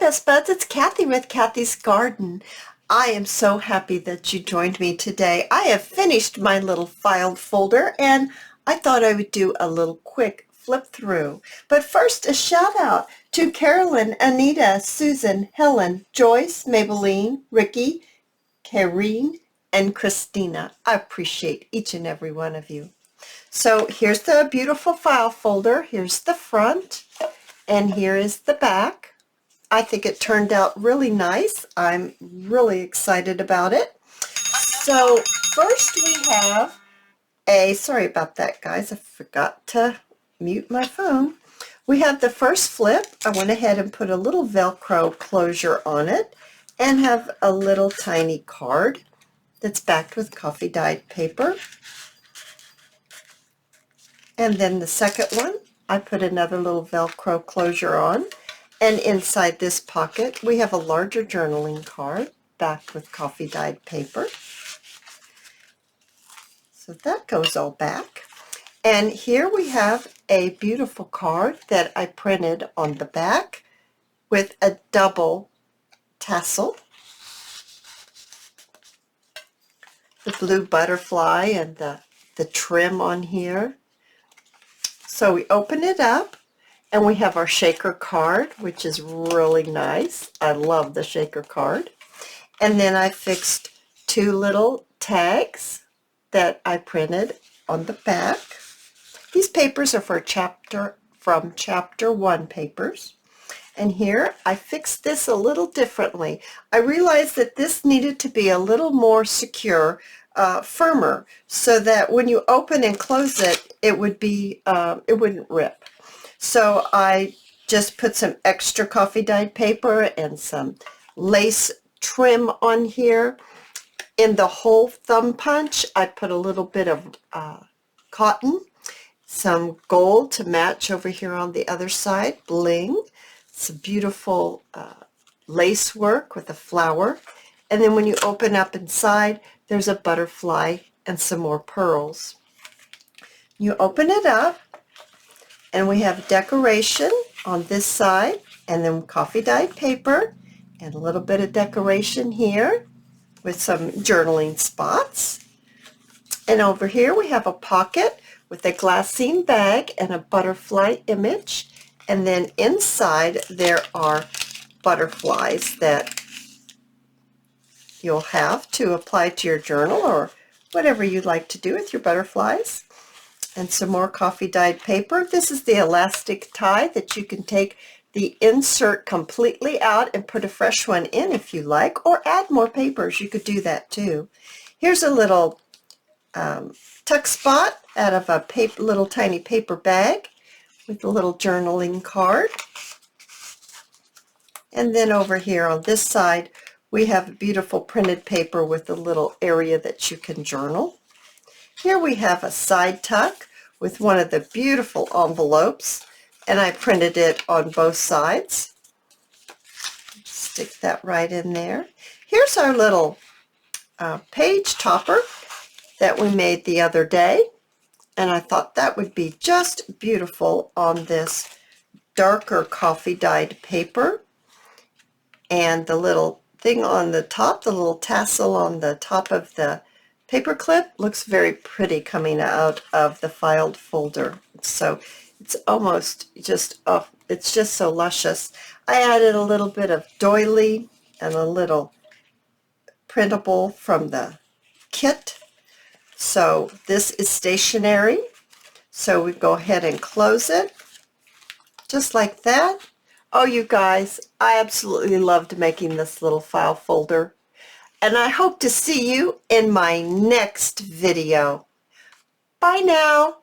Best Buds, it's Cathy with Cathy's Garden. I am so happy that you joined me today. I have finished my little filed folder and I thought I would do a little quick flip through. But first, a shout out to Carolyn, Anita, Susan, Helen, Joyce, Maybelline, Ricky, Karine, and Christina. I appreciate each and every one of you. So here's the beautiful file folder. Here's the front and here is the back. I think it turned out really nice. I'm really excited about it. So first we have sorry about that guys, I forgot to mute my phone. We have the first flip. I went ahead and put a little Velcro closure on it and have a little tiny card that's backed with coffee dyed paper. And then the second one, I put another little Velcro closure on. And inside this pocket, we have a larger journaling card backed with coffee dyed paper. So that goes all back. And here we have a beautiful card that I printed on the back with a double tassel. The blue butterfly and the trim on here. So we open it up. And we have our shaker card, which is really nice. I love the shaker card. And then I fixed two little tags that I printed on the back. These papers are from chapter 1 papers. And here I fixed this a little differently. I realized that this needed to be a little more secure, firmer, so that when you open and close it, it wouldn't rip. So I just put some extra coffee dyed paper and some lace trim on here. In the whole thumb punch, I put a little bit of cotton, some gold to match over here on the other side, bling, some beautiful lace work with a flower. And then when you open up inside, there's a butterfly and some more pearls. You open it up, and we have decoration on this side, and then coffee dyed paper, and a little bit of decoration here with some journaling spots. And over here we have a pocket with a glassine bag and a butterfly image. And then inside there are butterflies that you'll have to apply to your journal or whatever you'd like to do with your butterflies. And some more coffee dyed paper. This is the elastic tie that you can take the insert completely out and put a fresh one in if you like, or add more papers. You could do that too. Here's a little tuck spot out of a little tiny paper bag with a little journaling card. And then over here on this side, we have beautiful printed paper with a little area that you can journal. Here we have a side tuck with one of the beautiful envelopes, and I printed it on both sides. Stick that right in there. Here's our little page topper that we made the other day, and I thought that would be just beautiful on this darker coffee dyed paper. And the little thing on the top, the little tassel on the top of the paper clip, looks very pretty coming out of the filed folder. So it's almost just, it's just so luscious. I added a little bit of doily and a little printable from the kit. So this is stationary. So we go ahead and close it just like that. Oh, you guys, I absolutely loved making this little file folder. And I hope to see you in my next video. Bye now.